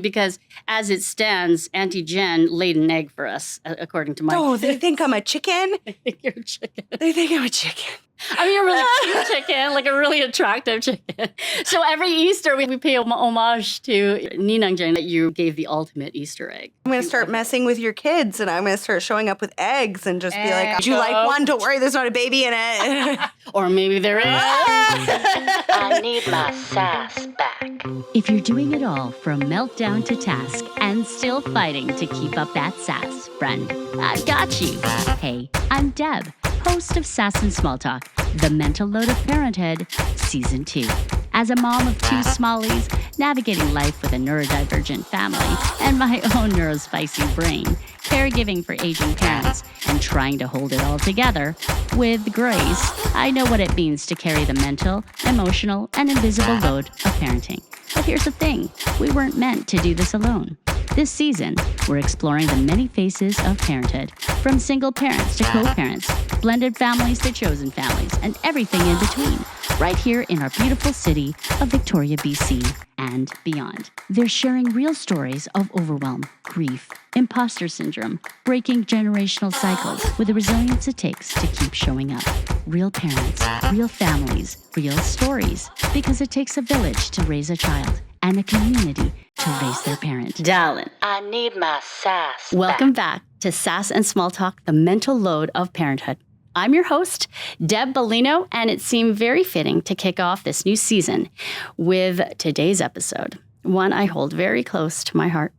Because as it stands, Auntie Jen laid an egg for us, according to my... Oh, they think I'm a chicken? I think you're a chicken. They think I'm a chicken. I mean, a really cute chicken, like a really attractive chicken. So every Easter, we pay homage to Ninang Jen that you gave the ultimate Easter egg. I'm going to start messing with your kids, and I'm going to start showing up with eggs and just be like, "Would you like one? Don't worry, there's not a baby in it." Or maybe there is. I need my sass back. If you're doing it all from meltdown to task and still fighting to keep up that sass, friend, I've got you. Hey, I'm Deb, host of Sass Small Talk, The Mental Load of Parenthood, Season 2. As a mom of 2 smallies, navigating life with a neurodivergent family and my own neurospicy brain, caregiving for aging parents, and trying to hold it all together with grace, I know what it means to carry the mental, emotional, and invisible load of parenting. But here's the thing, we weren't meant to do this alone. This season, we're exploring the many faces of parenthood, from single parents to co-parents, blended families to chosen families, and everything in between, right here in our beautiful city of Victoria, BC, and beyond. They're sharing real stories of overwhelm, grief, imposter syndrome, breaking generational cycles with the resilience it takes to keep showing up. Real parents, real families, real stories, because it takes a village to raise a child and a community to raise their parent. Darling. I need my sass Welcome back to Sass and Small Talk, the mental load of parenthood. I'm your host, Deb Bellino, and it seemed very fitting to kick off this new season with today's episode, one I hold very close to my heart.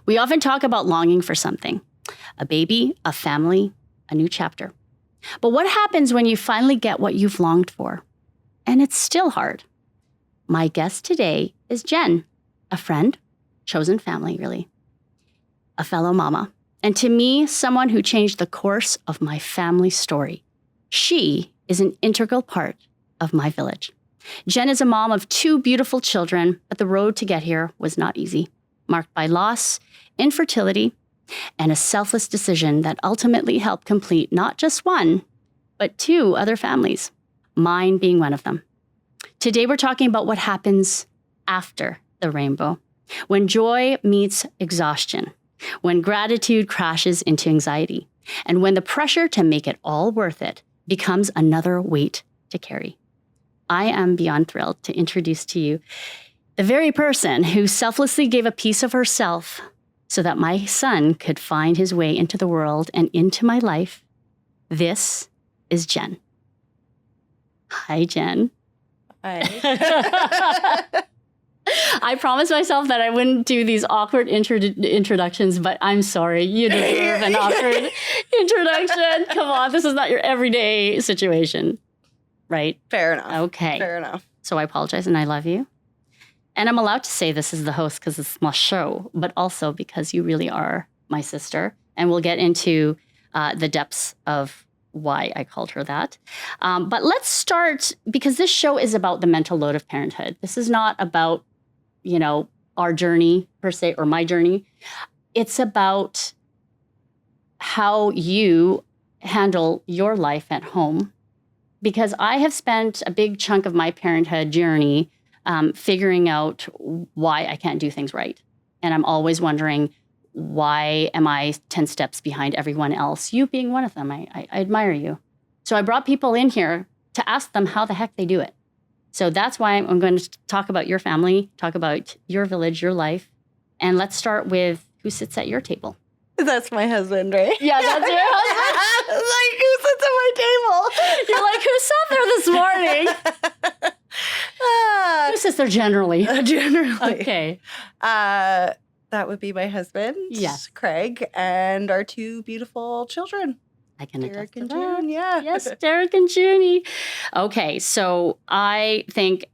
We often talk about longing for something, a baby, a family, a new chapter. But what happens when you finally get what you've longed for? And it's still hard. My guest today is Jen, a friend, chosen family, really, a fellow mama, and to me, someone who changed the course of my family story. She is an integral part of my village. Jen is a mom of 2 beautiful children, but the road to get here was not easy, marked by loss, infertility, and a selfless decision that ultimately helped complete not just 1, but 2 other families, mine being one of them. Today, we're talking about what happens after the rainbow, when joy meets exhaustion, when gratitude crashes into anxiety, and when the pressure to make it all worth it becomes another weight to carry. I am beyond thrilled to introduce to you the very person who selflessly gave a piece of herself so that my son could find his way into the world and into my life. This is Jen. Hi, Jen. I promised myself that I wouldn't do these awkward introductions, but I'm sorry. You deserve an awkward introduction. Come on, this is not your everyday situation, right? Fair enough. Okay. Fair enough. So I apologize and I love you. And I'm allowed to say this as the host because it's my show, but also because you really are my sister. And we'll get into the depths of why I called her that. But let's start, because this show is about the mental load of parenthood. This is not about, our journey per se, or my journey. It's about how you handle your life at home. Because I have spent a big chunk of my parenthood journey figuring out why I can't do things right. And I'm always wondering, why am I 10 steps behind everyone else? You being one of them. I admire you. So I brought people in here to ask them how the heck they do it. So that's why I'm going to talk about your family, talk about your village, your life. And let's start with who sits at your table. That's my husband, right? Yeah, that's your husband. Like, who sits at my table? You're like, who sat there this morning? Who sits there generally? Generally. Okay. That would be my husband, Yes. Craig, and our 2 beautiful children. I can Derek attest to and that. June, yeah. Yes, Derek and Junie. Okay, so I think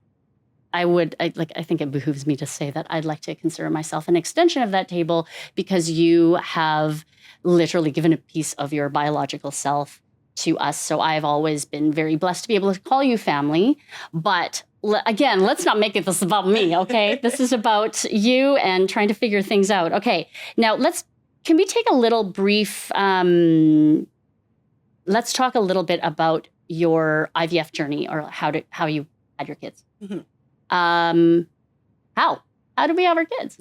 I think it behooves me to say that I'd like to consider myself an extension of that table because you have literally given a piece of your biological self to us. So I've always been very blessed to be able to call you family. But again, let's not make this about me, okay? This is about you and trying to figure things out. Okay, now can we take a little brief, let's talk a little bit about your IVF journey or how you had your kids. Mm-hmm. How did we have our kids?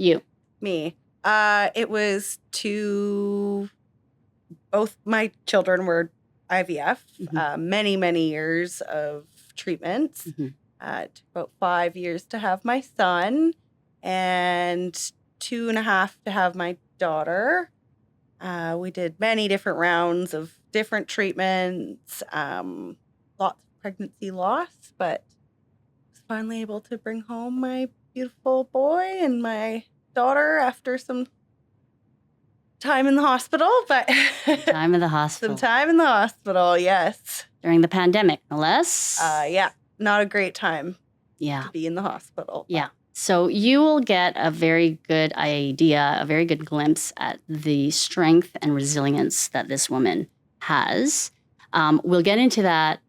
You. Me. It was both my children were IVF, many, many years of treatments. It took about 5 years to have my son and 2.5 to have my daughter. We did many different rounds of different treatments, lots of pregnancy loss, but was finally able to bring home my beautiful boy and my daughter after some time in the hospital. But Time in the hospital. some time in the hospital, yes. During the pandemic, no less. Yeah, not a great time Yeah. to be in the hospital. Yeah. So you will get a very good idea, a very good glimpse at the strength and resilience that this woman has. We'll get into that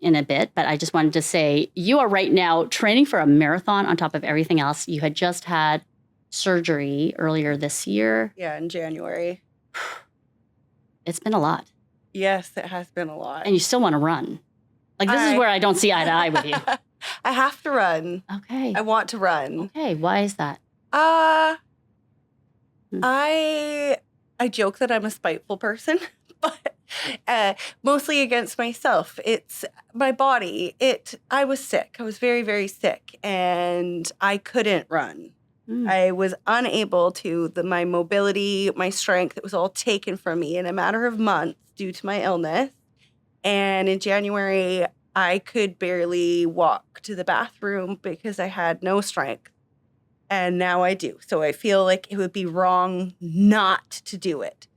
in a bit, but I just wanted to say you are right now training for a marathon on top of everything else. You had just had surgery earlier this year. Yeah, in January. It's been a lot. Yes, it has been a lot. And you still want to run. Like, this is where I don't see eye to eye with you. I have to run. Okay. I want to run. Okay. Why is that? I joke that I'm a spiteful person, but mostly against myself. It's my body. I was sick. I was very, very sick, and I couldn't run. I was unable to. My mobility, my strength, it was all taken from me in a matter of months due to my illness. And in January, I could barely walk to the bathroom because I had no strength. And now I do. So I feel like it would be wrong not to do it.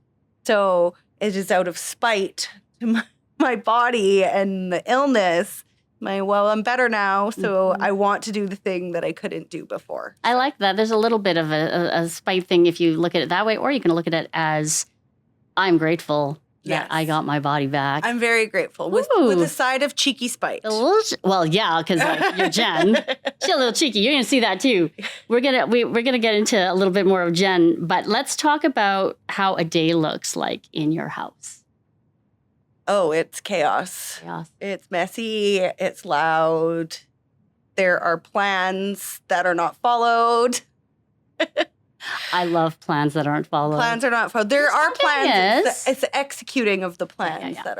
So it is out of spite to my body and the illness. I'm better now, so I want to do the thing that I couldn't do before. I like that. There's a little bit of a spite thing if you look at it that way, or you can look at it as I'm grateful that I got my body back. I'm very grateful with a side of cheeky spite. Well, yeah, because you're Jen. She's a little cheeky. You're gonna see that too. We're gonna get into a little bit more of Jen, but let's talk about how a day looks like in your house. Oh, it's chaos. It's messy. It's loud. There are plans that are not followed. I love plans that aren't followed. Plans are not followed. There are plans. It's the executing of the plans that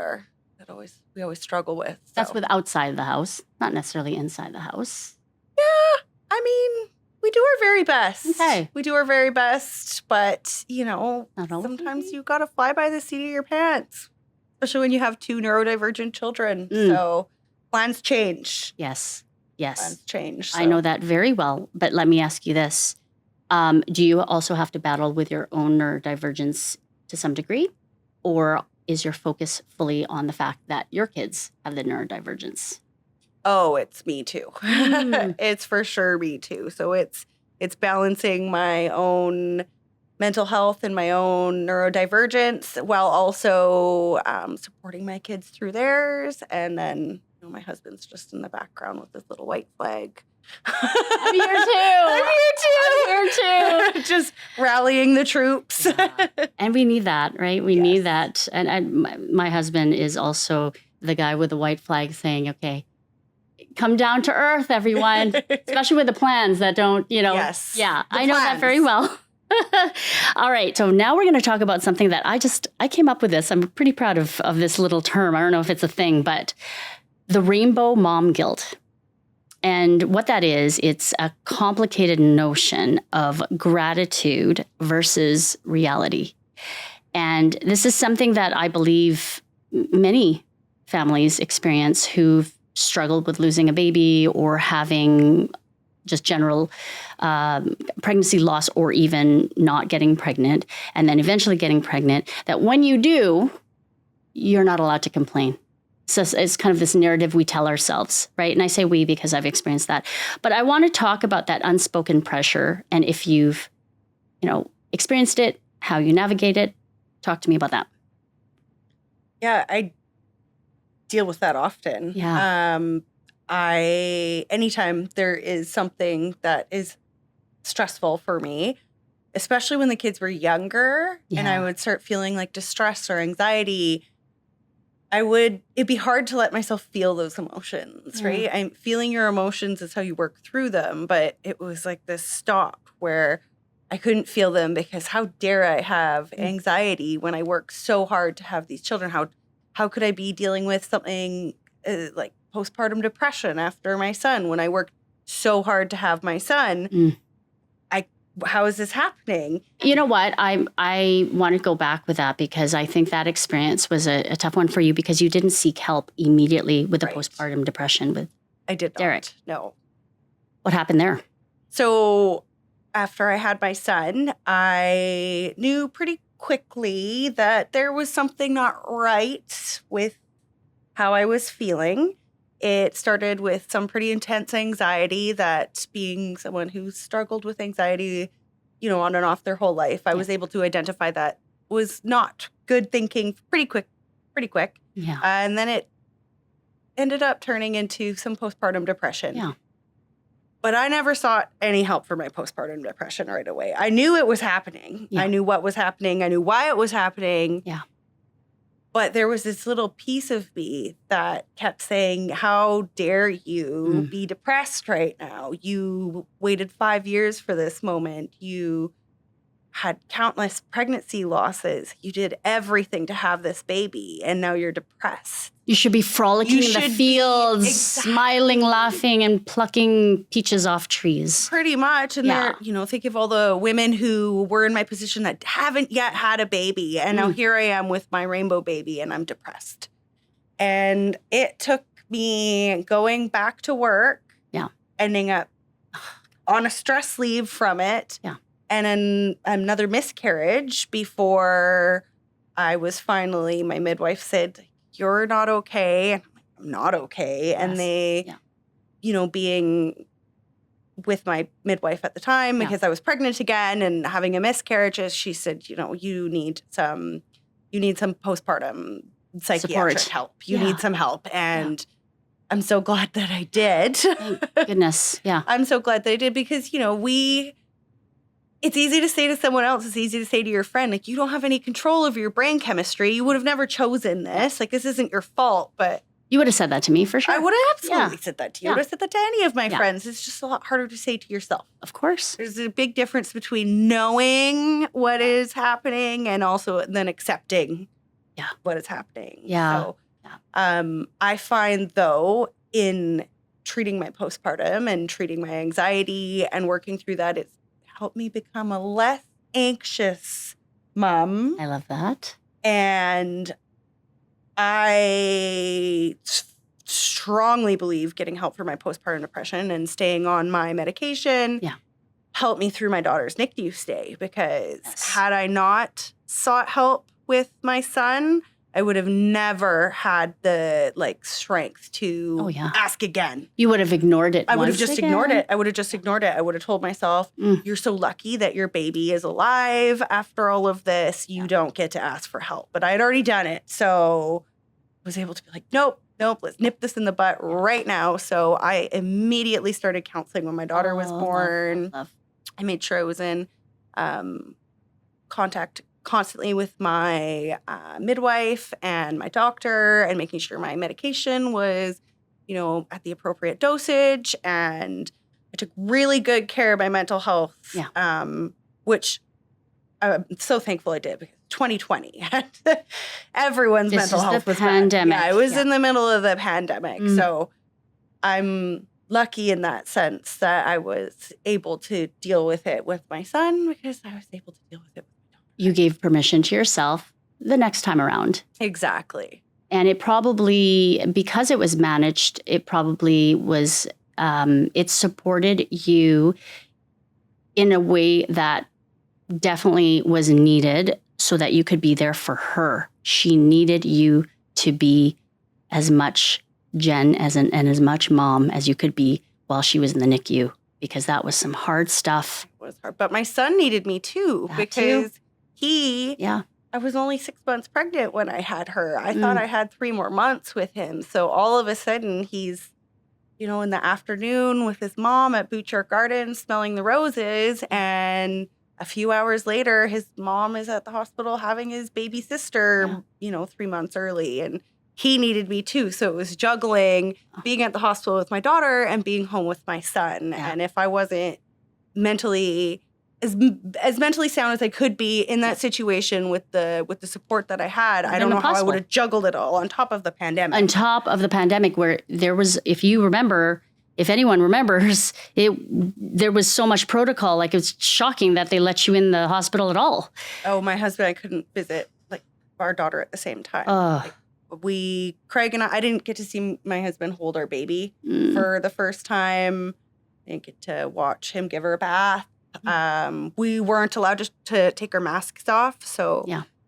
we always struggle with. So. That's with outside the house, not necessarily inside the house. Yeah, I mean, we do our very best. Okay. We do our very best, but sometimes you gotta fly by the seat of your pants. Especially when you have 2 neurodivergent children. So plans change. Yes. Plans change. So. I know that very well. But let me ask you this. Do you also have to battle with your own neurodivergence to some degree? Or is your focus fully on the fact that your kids have the neurodivergence? Oh, it's me too. It's for sure me too. So it's balancing my own mental health and my own neurodivergence while also supporting my kids through theirs. And then my husband's just in the background with this little white flag. I'm here too. Just rallying the troops. Yeah. And we need that, right? We need that. And my husband is also the guy with the white flag saying, okay, come down to earth, everyone, especially with the plans that don't, Yes. Yeah, I know that very well. All right. So now we're going to talk about something that I came up with this. I'm pretty proud of this little term. I don't know if it's a thing, but the rainbow mom guilt. And what that is, it's a complicated notion of gratitude versus reality. And this is something that I believe many families experience who've struggled with losing a baby or having just general pregnancy loss or even not getting pregnant and then eventually getting pregnant, that when you do, you're not allowed to complain. So it's kind of this narrative we tell ourselves, right? And I say we because I've experienced that. But I want to talk about that unspoken pressure and if you've, experienced it, how you navigate it. Talk to me about that. Yeah, I deal with that often. Yeah. Anytime there is something that is stressful for me, especially when the kids were younger and I would start feeling like distress or anxiety, it'd be hard to let myself feel those emotions, right? Feeling your emotions is how you work through them. But it was like this stop where I couldn't feel them because how dare I have anxiety when I work so hard to have these children? How could I be dealing with something like postpartum depression after my son when I worked so hard to have my son? How is this happening? You know what? I want to go back with that because I think that experience was a tough one for you because you didn't seek help immediately with the postpartum depression with I did not. Derek. No. What happened there? So after I had my son, I knew pretty quickly that there was something not right with how I was feeling. It started with some pretty intense anxiety that being someone who struggled with anxiety, on and off their whole life, I was able to identify that was not good thinking pretty quick. Yeah. And then it ended up turning into some postpartum depression. Yeah. But I never sought any help for my postpartum depression right away. I knew it was happening. Yeah. I knew what was happening. I knew why it was happening. Yeah. But there was this little piece of me that kept saying, how dare you be depressed right now? You waited 5 years for this moment. You had countless pregnancy losses. You did everything to have this baby, and now you're depressed. You should be frolicking in the fields, smiling, laughing, and plucking peaches off trees. Pretty much. And think of all the women who were in my position that haven't yet had a baby. And now here I am with my rainbow baby and I'm depressed. And it took me going back to work, ending up on a stress leave from it, and then another miscarriage before I was finally, my midwife said, you're not okay. And I'm not okay. Yes. And they, being with my midwife at the time because I was pregnant again and having a miscarriage, she said, you need some postpartum psychiatric help. You need some help. And I'm so glad that I did. Thank goodness. Yeah. I'm so glad that I did because, it's easy to say to someone else, it's easy to say to your friend, like, you don't have any control over your brain chemistry. You would have never chosen this. Like, this isn't your fault, but... You would have said that to me for sure. I would have absolutely said that to you. I would have said that to any of my friends. It's just a lot harder to say to yourself. Of course. There's a big difference between knowing what is happening and also then accepting what is happening. Yeah. So I find, though, in treating my postpartum and treating my anxiety and working through that, it's helped me become a less anxious mom. I love that. And I strongly believe getting help for my postpartum depression and staying on my medication helped me through my daughter's NICU stay because had I not sought help with my son, I would have never had the strength to ask again. You would have ignored it. I would have just ignored it. I would have just ignored it. I would have told myself, you're so lucky that your baby is alive after all of this. You don't get to ask for help. But I had already done it. So I was able to be like, nope, let's nip this in the butt right now. So I immediately started counseling when my daughter was born. Love. I made sure I was in contact constantly with my midwife and my doctor and making sure my medication was, at the appropriate dosage. And I took really good care of my mental health, which I'm so thankful I did because 2020, everyone's mental health was pandemic. Bad. Yeah, I was in the middle of the pandemic. So I'm lucky in that sense that I was able to deal with it with my son because I was able to deal with it. You gave permission to yourself the next time around. Exactly. And it probably, because it was managed, it probably was, it supported you in a way that definitely was needed so that you could be there for her. She needed you to be as much Jen and as much mom as you could be while she was in the NICU because that was some hard stuff. It was hard. But my son needed me too because... I was only 6 months pregnant when I had her. I thought I had 3 more months with him. So all of a sudden he's, in the afternoon with his mom at Butchart Gardens smelling the roses. And a few hours later, his mom is at the hospital having his baby sister, 3 months early. And he needed me too. So it was juggling being at the hospital with my daughter and being home with my son. And if I wasn't mentally as mentally sound as I could be in that situation with the support that I had. I don't know how I would have juggled it all on top of the pandemic. On top of the pandemic, where there was, if anyone remembers, there was so much protocol. Like, it was shocking that they let you in the hospital at all. Oh, my husband, I couldn't visit like our daughter at the same time. Craig and I didn't get to see my husband hold our baby for the first time. I didn't get to watch him give her a bath. We weren't allowed to take our masks off. So,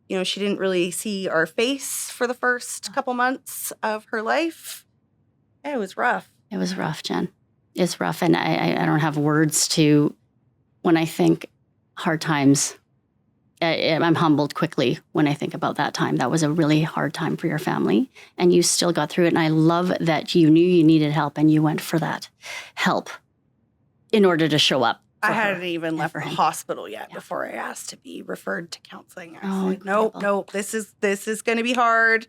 she didn't really see our face for the first couple months of her life. It was rough. It was rough, Jen. It's rough. And I don't have words to, when I think hard times, I'm humbled quickly when I think about that time. That was a really hard time for your family, and you still got through it. And I love that you knew you needed help and you went for that help in order to show up. I hadn't even left the hospital yet before I asked to be referred to counseling. I said, nope, this is going to be hard.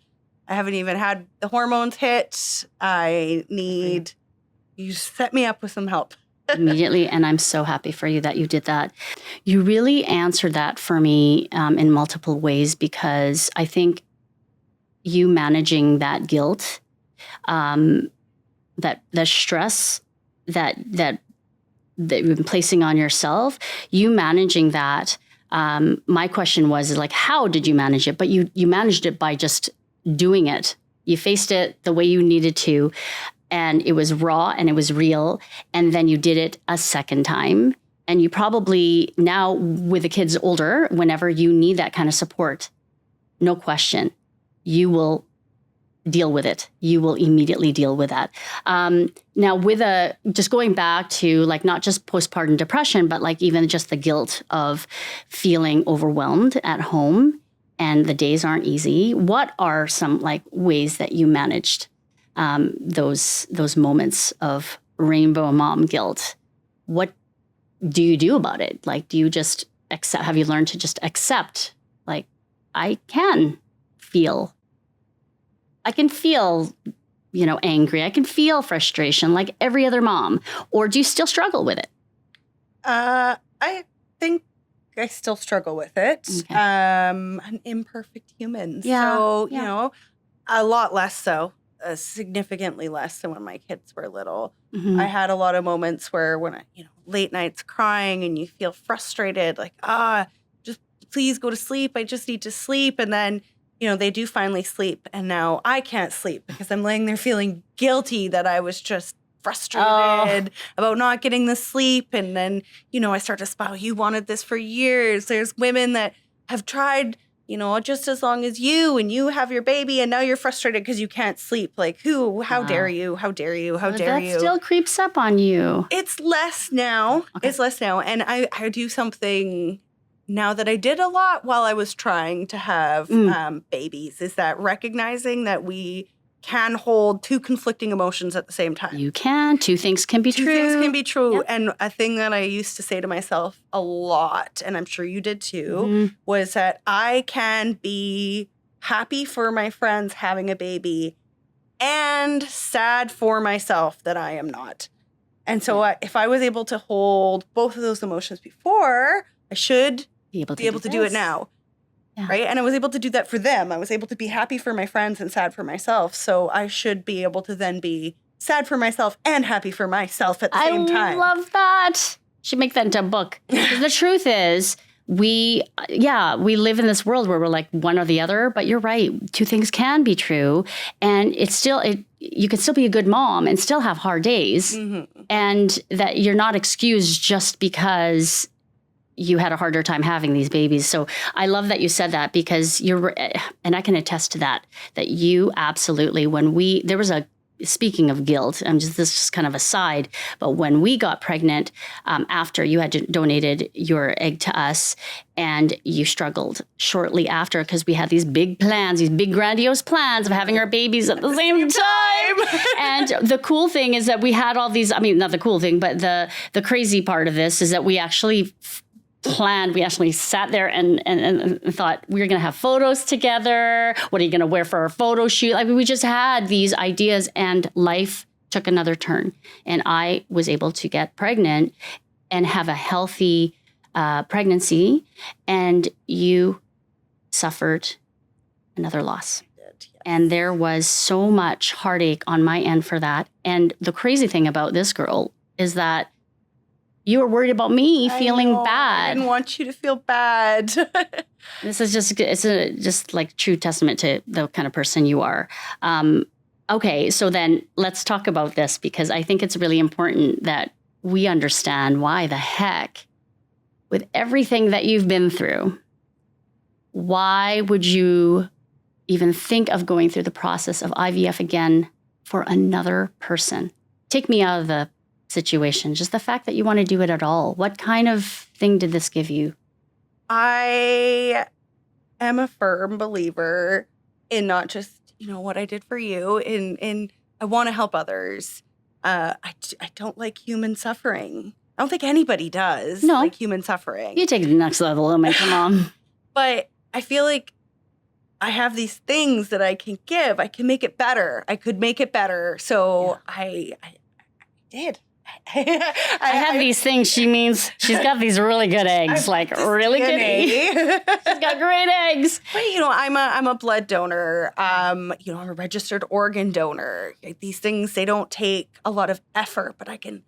I haven't even had the hormones hit. I need you to set me up with some help. Immediately, and I'm so happy for you that you did that. You really answered that for me in multiple ways, because I think you managing that guilt, that stress that you've been placing on yourself, you managing that. My question was like, how did you manage it? But you managed it by just doing it. You faced it the way you needed to, and it was raw and it was real. And then you did it a second time. And you probably now, with the kids older, whenever you need that kind of support, no question, you will deal with it. You will immediately deal with that. Now, just going back to like not just postpartum depression, but like even just the guilt of feeling overwhelmed at home, and the days aren't easy. What are some like ways that you managed those moments of rainbow mom guilt? What do you do about it? Like, do you just accept? Have you learned to just accept? Like, I can feel, angry. I can feel frustration like every other mom. Or do you still struggle with it? I think I still struggle with it. Okay. An imperfect human. Yeah. So, a lot less so, significantly less than when my kids were little. Mm-hmm. I had a lot of moments where when late nights crying and you feel frustrated, like, just please go to sleep. I just need to sleep. And then, they do finally sleep. And now I can't sleep because I'm laying there feeling guilty that I was just frustrated about not getting the sleep. And then, I start to spiral. You wanted this for years. There's women that have tried, just as long as you, and you have your baby, and now you're frustrated because you can't sleep. Like, how dare you? How dare you? How dare you? That still creeps up on you. It's less now. Okay. It's less now. And I do something now that I did a lot while I was trying to have babies, is that recognizing that we can hold two conflicting emotions at the same time. You can. Two things can be true. Two things can be true. Yep. And a thing that I used to say to myself a lot, and I'm sure you did too, was that I can be happy for my friends having a baby and sad for myself that I am not. And so if I was able to hold both of those emotions before, I should be able to do it now. Yeah. Right. And I was able to do that for them. I was able to be happy for my friends and sad for myself. So I should be able to then be sad for myself and happy for myself at the same time. I love that. Should make that into a book. The truth is, we live in this world where we're like one or the other, but you're right. Two things can be true. And you can still be a good mom and still have hard days. Mm-hmm. And that you're not excused just because you had a harder time having these babies. So I love that you said that, because and I can attest to that you absolutely, speaking of guilt, this is just kind of a side, but when we got pregnant, after you had donated your egg to us, and you struggled shortly after because we had these big plans, these big grandiose plans of having our babies at the same time. And the cool thing is that we had all these, not the cool thing, but the crazy part of this is that we actually sat there and thought, we were going to have photos together. What are you going to wear for our photo shoot? We just had these ideas, and life took another turn. And I was able to get pregnant and have a healthy pregnancy, and you suffered another loss. And there was so much heartache on my end for that. And the crazy thing about this girl is that you were worried about me feeling bad. I didn't want you to feel bad. This is just like true testament to the kind of person you are. Okay, so then let's talk about this, because I think it's really important that we understand why the heck, with everything that you've been through, why would you even think of going through the process of IVF again for another person? Take me out of the situation, just the fact that you want to do it at all. What kind of thing did this give you? I am a firm believer in not just, what I did for you, in I want to help others. I don't like human suffering. I don't think anybody does like human suffering. You take it to the next level, oh my mom. But I feel like I have these things that I can give. I can make it better. I could make it better. So I did. I have these things. She means she's got these really good eggs, like really good eggs. She's got great eggs. But I'm a blood donor. I'm a registered organ donor. These things, they don't take a lot of effort, but I can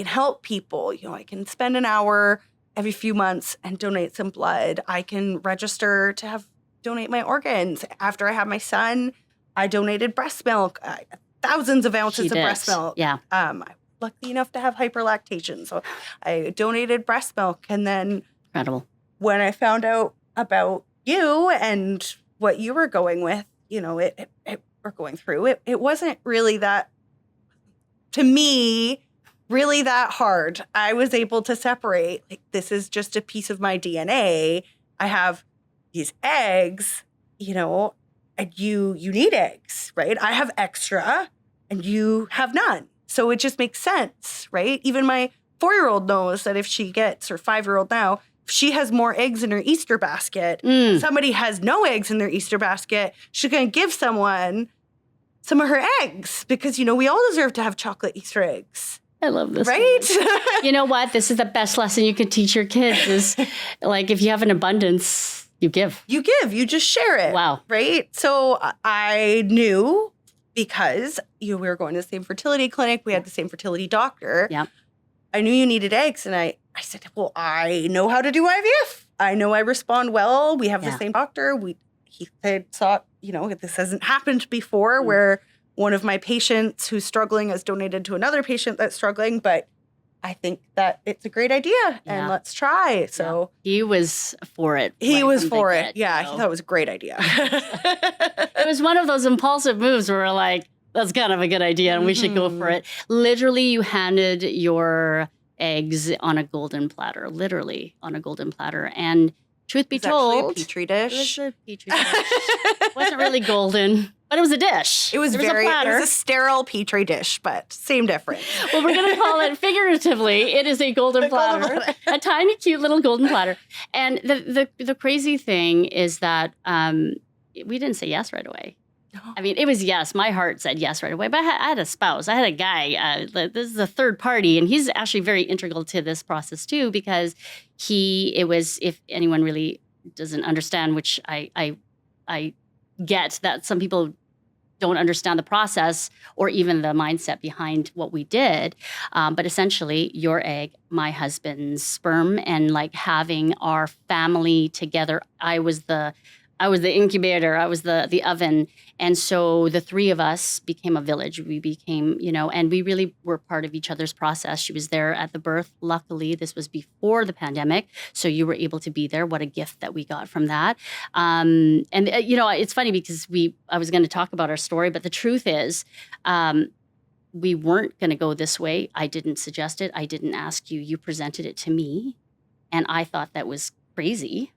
help people. I can spend an hour every few months and donate some blood. I can register to donate my organs. After I had my son, I donated breast milk, thousands of ounces of breast milk. Yeah. I'm lucky enough to have hyperlactation, so I donated breast milk. And then incredible. When I found out about you and what you were going with, we're going through, it wasn't really that, to me, really that hard. I was able to separate, like, this is just a piece of my DNA. I have these eggs, and you need eggs, right? I have extra and you have none. So it just makes sense, right? Even my 4-year-old knows that if she gets, or 5-year-old now, if she has more eggs in her Easter basket, somebody has no eggs in their Easter basket, she's going to give someone some of her eggs, because, we all deserve to have chocolate Easter eggs. I love this. Right? You know what? This is the best lesson you could teach your kids is, like, if you have an abundance, you give. You give. You just share it. Wow. Right? So I knew, because we were going to the same fertility clinic. We had the same fertility doctor. Yeah. I knew you needed eggs. And I said, well, I know how to do IVF. I know I respond well. We have the same doctor. He thought, this hasn't happened before where one of my patients who's struggling has donated to another patient that's struggling. But I think that it's a great idea and let's try. So he was for it. He was for it. Yeah. He thought it was a great idea. It was one of those impulsive moves where we're like, that's kind of a good idea and we should go for it. Literally, you handed your eggs on a golden platter, And truth be told, a petri dish. It was a petri dish. It wasn't really golden, but it was a dish. It was a platter. It was a sterile petri dish, but same difference. Well, we're going to call it figuratively. It is a golden platter, a tiny, cute little golden platter. And the crazy thing is that we didn't say yes right away. No. I mean, it was yes. My heart said yes right away. But I had a spouse. I had a guy. This is a third party, and he's actually very integral to this process too, because if anyone really doesn't understand, which I get that some people don't understand the process or even the mindset behind what we did. But essentially, your egg, my husband's sperm, and like having our family together. I was the incubator. I was the oven. And so the three of us became a village. We became, and we really were part of each other's process. She was there at the birth. Luckily, this was before the pandemic. So you were able to be there. What a gift that we got from that. It's funny because I was going to talk about our story, but the truth is, we weren't going to go this way. I didn't suggest it. I didn't ask you. You presented it to me. And I thought that was crazy.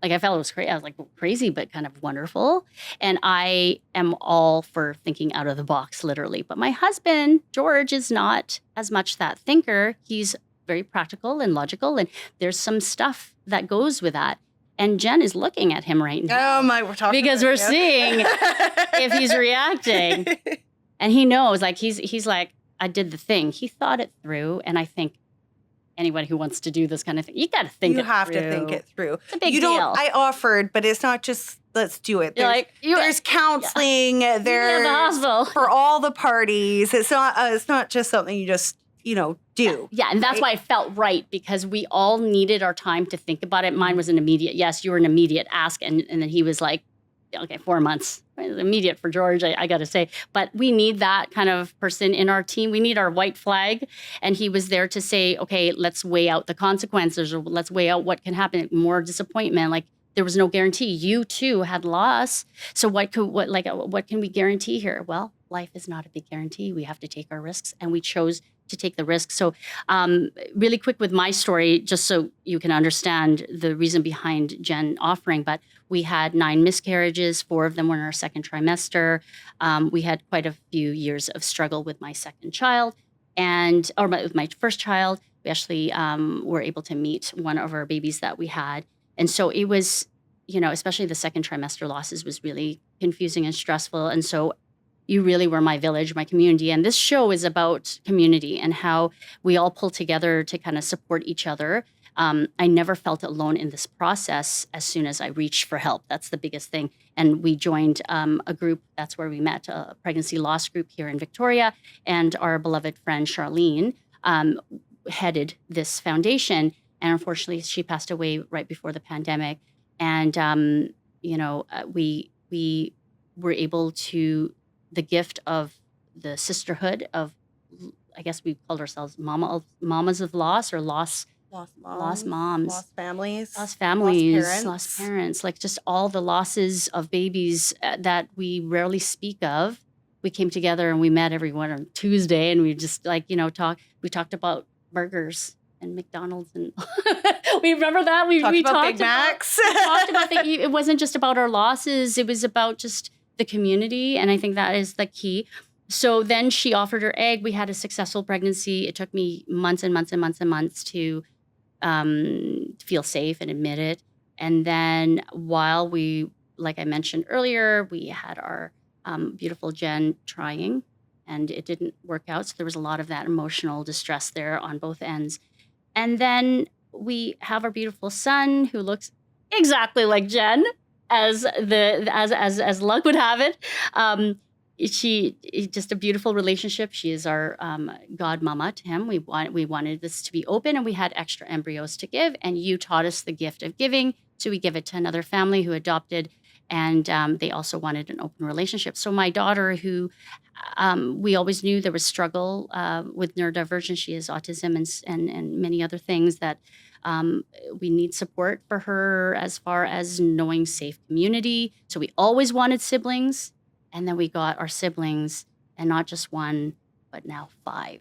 Like, I felt it was crazy. I was like, crazy, but kind of wonderful. And I am all for thinking out of the box, literally. But my husband, George, is not as much that thinker. He's very practical and logical. And there's some stuff that goes with that. And Jen is looking at him right now. Oh, my, we're talking because we're seeing if he's reacting. And he knows, like, he's like, I did the thing. He thought it through. And I think anyone who wants to do this kind of thing, you got to think You it have through. to think it through. It's a big you deal. don't. I offered, but it's not just let's do it. You're There's, like, there's counseling. you're in the There's hospital. for all the parties. It's not just something you just do. Yeah, and that's right? why it felt right, because we all needed our time to think about it. Mine was an immediate yes. You were an immediate ask, and then he was like, okay, 4 months. It was immediate for George, I got to say. But we need that kind of person in our team. We need our white flag. And he was there to say, okay, let's weigh out the consequences, or let's weigh out what can happen. More disappointment. Like, there was no guarantee. You too had loss. So what can we guarantee here? Well, life is not a big guarantee. We have to take our risks, and we chose to take the risk. So really quick with my story, just so you can understand the reason behind Jen offering, but we had 9 miscarriages. 4 of them were in our second trimester. We had quite a few years of struggle with my second child, with my first child. We actually were able to meet one of our babies that we had. And so it was, especially the second trimester losses was really confusing and stressful. And so you really were my village, my community. And this show is about community and how we all pull together to kind of support each other. I never felt alone in this process as soon as I reached for help. That's the biggest thing. And we joined a group. That's where we met, a pregnancy loss group here in Victoria. And our beloved friend, Charlene, headed this foundation. And unfortunately, she passed away right before the pandemic. And, we were able to, the gift of the sisterhood of, I guess we called ourselves mamas of loss, or lost moms, lost families, lost parents, like just all the losses of babies that we rarely speak of. We came together and we met everyone on Tuesday, and we just we talked about burgers and McDonald's, and we remember that we talked about Big Macs. We talked about it wasn't just about our losses; it was about just the community, and I think that is the key. So then she offered her egg. We had a successful pregnancy. It took me months and months and months and months to feel safe and admit it. And then while we, like I mentioned earlier, we had our beautiful Jen trying, and it didn't work out. So there was a lot of that emotional distress there on both ends. And then we have our beautiful son, who looks exactly like Jen, as luck would have it. She just a beautiful relationship. She is our godmama to him. We wanted this to be open, and we had extra embryos to give. And you taught us the gift of giving, so we give it to another family who adopted, and they also wanted an open relationship. So my daughter, who we always knew there was struggle with neurodivergence, she has autism and many other things that. We need support for her as far as knowing safe community. So we always wanted siblings. And then we got our siblings, and not just 1, but now 5,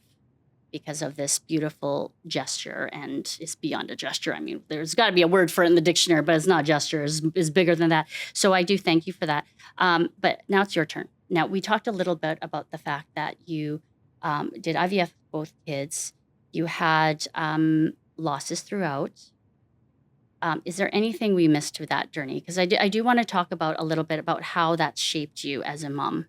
because of this beautiful gesture. And it's beyond a gesture. I mean, there's got to be a word for it in the dictionary, but it's not gesture. It's bigger than that. So I do thank you for that. But now it's your turn. Now, we talked a little bit about the fact that you did IVF with both kids. You had losses throughout. Is there anything we missed through that journey? Because I do want to talk about a little bit about how that shaped you as a mom.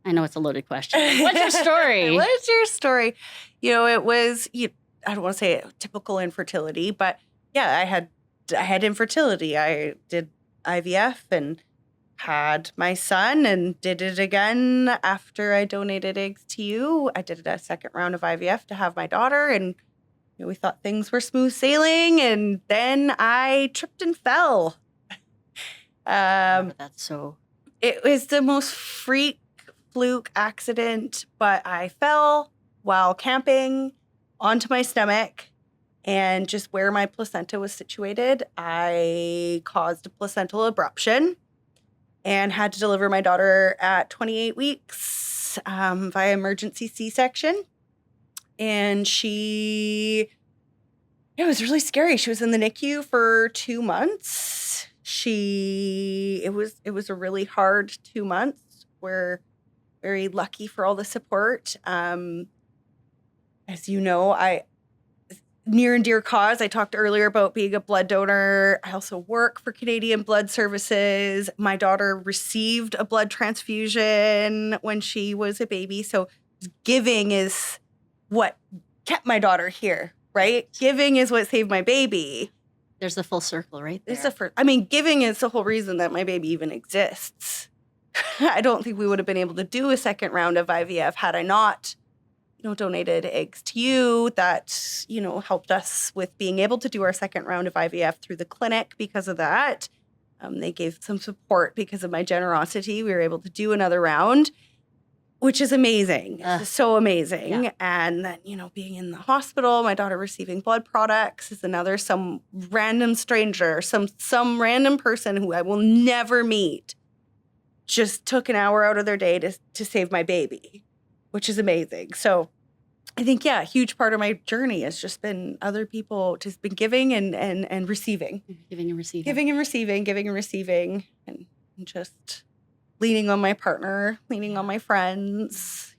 I know it's a loaded question. What's your story? What is your story? It was, I don't want to say typical infertility, but yeah, I had infertility. I did IVF and had my son, and did it again after I donated eggs to you. I did a second round of IVF to have my daughter, and we thought things were smooth sailing, and then I tripped and fell. That's so. It was the most fluke accident, but I fell while camping onto my stomach, and just where my placenta was situated, I caused a placental abruption and had to deliver my daughter at 28 weeks via emergency C-section. And it was really scary. She was in the NICU for 2 months. It was a really hard 2 months. We're very lucky for all the support. As you know, near and dear cause. I talked earlier about being a blood donor. I also work for Canadian Blood Services. My daughter received a blood transfusion when she was a baby. So giving is what kept my daughter here, right? Giving is what saved my baby. There's the full circle right there. Giving is the whole reason that my baby even exists. I don't think we would have been able to do a second round of IVF had I not, donated eggs to you that, helped us with being able to do our second round of IVF through the clinic because of that. They gave some support because of my generosity. We were able to do another round, which is amazing. It's so amazing. Yeah. And then, being in the hospital, my daughter receiving blood products is another, some random stranger, some random person who I will never meet just took an hour out of their day to save my baby, which is amazing. So I think, a huge part of my journey has just been other people, just been giving and receiving. Giving and receiving. Giving and receiving, giving and receiving, and just leaning on my partner, leaning on my friends,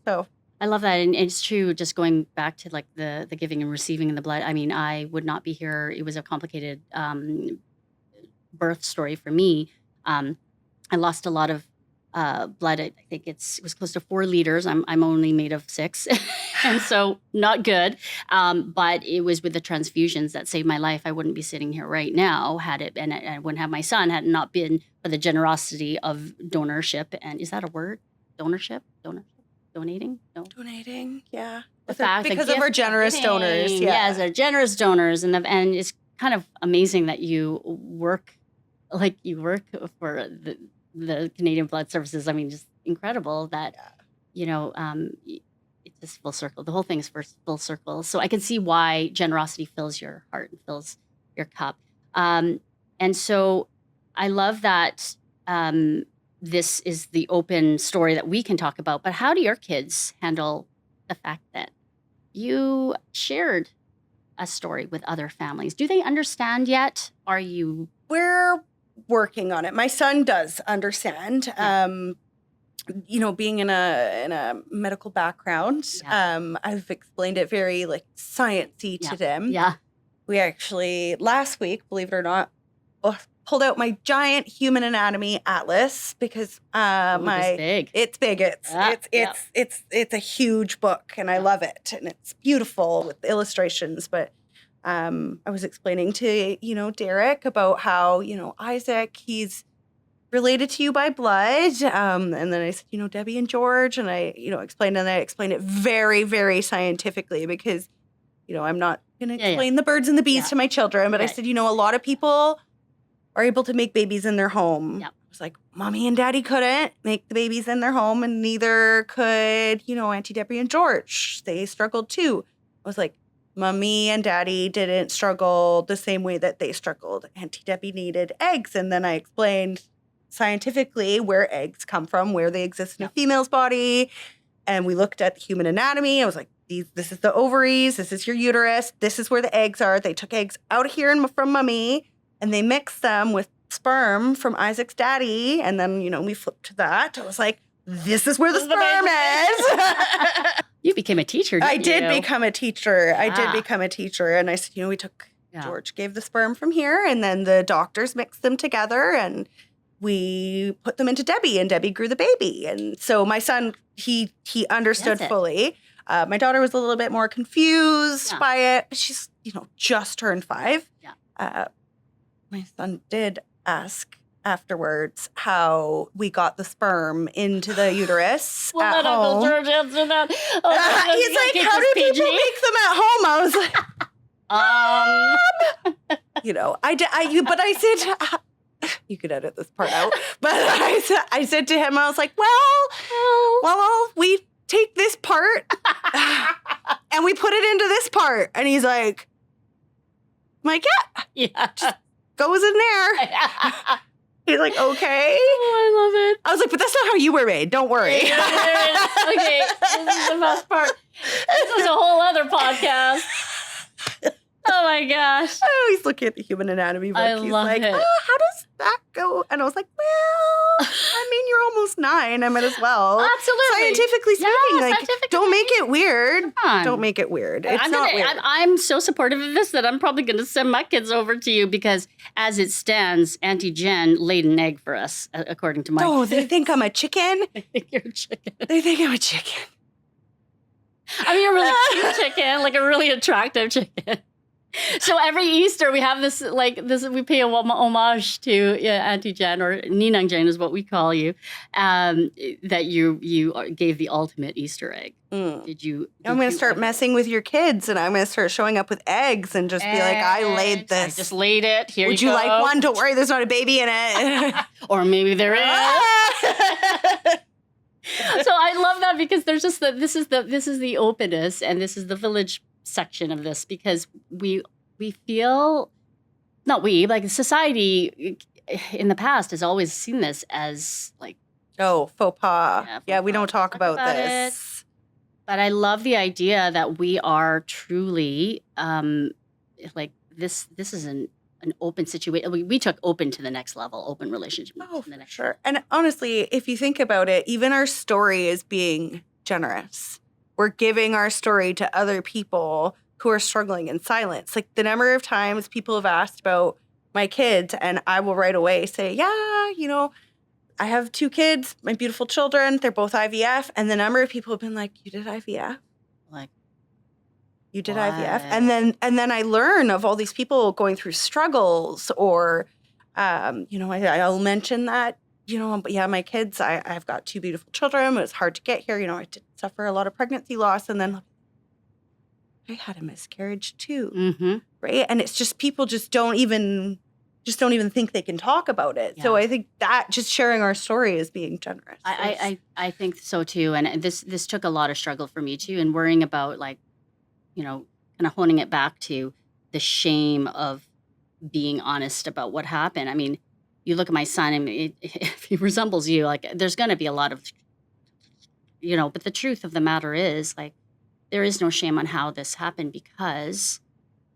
so. I love that. And it's true, just going back to like the giving and receiving in the blood. I mean, I would not be here. It was a complicated birth story for me. I lost a lot of blood. I think it was close to 4 liters. I'm only made of 6. And so not good. But it was with the transfusions that saved my life. I wouldn't be sitting here right now and I wouldn't have my son had it not been for the generosity of donorship. And is that a word? Donorship? Donating? No. Donating, yeah. Because of our generous donors. Yeah. Yes, our generous donors. And it's kind of amazing that you work for the Canadian Blood Services. I mean, just incredible that, it's just full circle. The whole thing is full circle. So I can see why generosity fills your heart and fills your cup. And so I love that this is the open story that we can talk about. But how do your kids handle the fact that you shared a story with other families? Do they understand yet? We're working on it. My son does understand. Being in a medical background, I've explained it very science-y to them. Yeah. We actually last week, believe it or not, pulled out my giant human anatomy atlas because it's big. It's big. It's a huge book, and I love it, and it's beautiful with illustrations. But I was explaining to Derek about how Isaac, he's related to you by blood, and then I said Debbie and George, and I explained it very, very scientifically because I'm not going to explain the birds and the bees to my children, but I said a lot of people are able to make babies in their home. Yep. I was like, Mommy and Daddy couldn't make the babies in their home, and neither could Auntie Debbie and George. They struggled too. I was like, Mommy and Daddy didn't struggle the same way that they struggled. Auntie Debbie needed eggs. And then I explained scientifically where eggs come from, where they exist in a female's body. And we looked at the human anatomy. I was like, this is the ovaries. This is your uterus. This is where the eggs are. They took eggs out of here from Mommy, and they mixed them with sperm from Isaac's daddy. And then, we flipped to that. I was like, this is where the sperm is. You became a teacher, didn't you? I did become a teacher. And I said, we took, George gave the sperm from here, and then the doctors mixed them together, and we put them into Debbie, and Debbie grew the baby. And so my son, he understood fully. My daughter was a little bit more confused by it. But she's, just turned 5. Yeah. My son did ask afterwards how we got the sperm into the uterus at home. Uncle George answer that. He's like, how do people make them at home? I was like, but I said, you could edit this part out. But I said to him, I was like, well, we take this part and we put it into this part. And he's like, just goes in there. He's like, okay. Oh, I love it. I was like, but that's not how you were made. Don't worry. Okay, this is the best part. This is a whole other podcast. Oh my gosh. I always look at the human anatomy book. He's love like, it. How does that go? And I was like, well, I mean, you're almost 9. I might as well. Absolutely. Scientifically speaking, scientifically don't make it weird. Come on. Don't make it weird. It's not weird. I'm so supportive of this that I'm probably going to send my kids over to you because as it stands, Auntie Jen laid an egg for us, according to my Oh, they think I'm a chicken? They think you're a chicken. They think I'm a chicken. I mean, a really cute chicken, like a really attractive chicken. So every Easter we have this, we pay a homage to Auntie Jen, or Ninang Jen is what we call you, that you gave the ultimate Easter egg. Did you? I'm going to start messing with your kids, and I'm going to start showing up with eggs and just be like, I laid this. I just laid it. Here Would you you go. like one? Don't worry, there's not a baby in it. Or maybe there is. So I love that, because there's just this is the openness, and this is the village section of this, because we feel, not we, like society in the past has always seen this as like, oh, faux pas. Yeah, We don't talk about this. But I love the idea that we are truly like this is an open situation. We took open to the next level, open relationship. Oh, for sure. And honestly, if you think about it, even our story is being generous. We're giving our story to other people who are struggling in silence. Like the number of times people have asked about my kids, and I will right away say, yeah, you know, I have 2 kids, my beautiful children. They're both IVF. And the number of people have been like, you did IVF? Like, you did what? IVF? And then I learn of all these people going through struggles, or, you know, I'll mention that, you know, but yeah, my kids, I've got 2 beautiful children. It was hard to get here. You know, I did suffer a lot of pregnancy loss, and then I had a miscarriage too, right? And it's just people just don't even think they can talk about it. Yeah. So I think that just sharing our story is being generous. I think so too, and this took a lot of struggle for me too, and worrying about, like, you know, kind of honing it back to the shame of being honest about what happened. I mean, you look at my son, and if he resembles you, like, there's going to be a lot of, you know, but the truth of the matter is, like, there is no shame on how this happened, because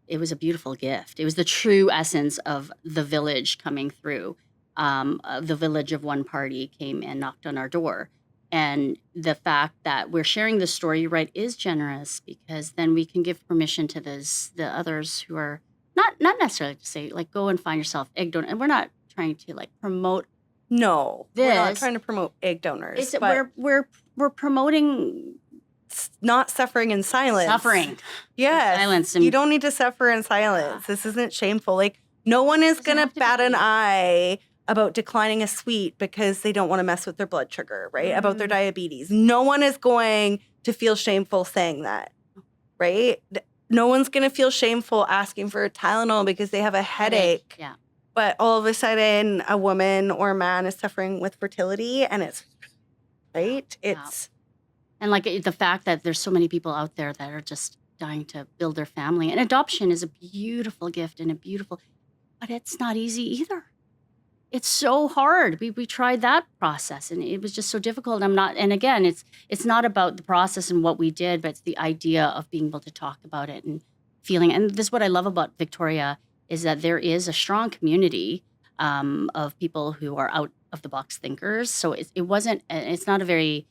it was a beautiful gift. It was the true essence of the village coming through. The village of one party came and knocked on our door. And the fact that we're sharing the story, you're right, is generous, because then we can give permission to the others who are not necessarily to say, like, go and find yourself egg donor. And we're not trying to, like, promote. No, we're not This. trying to promote egg donors. It's, but we're promoting not suffering in silence. suffering. Yes. Silence. And You don't need to suffer in silence. This isn't shameful. Like, no one is going have to to bat an be. eye about declining a sweet because they don't want to mess with their blood sugar, right? About their diabetes. No one is going to feel shameful saying that, right? No one's going to feel shameful asking for a Tylenol because they have a headache. Yeah. But all of a sudden, a woman or a man is suffering with fertility, and it's, right? It's... And, like, the fact that there's so many people out there that are just dying to build their family. And adoption is a beautiful gift and but it's not easy either. It's so hard. We tried that process, and it was just so difficult. And again, it's not about the process and what we did, but it's the idea of being able to talk about it and feeling. And this is what I love about Victoria, is that there is a strong community of people who are out of the box thinkers. So it's not a very,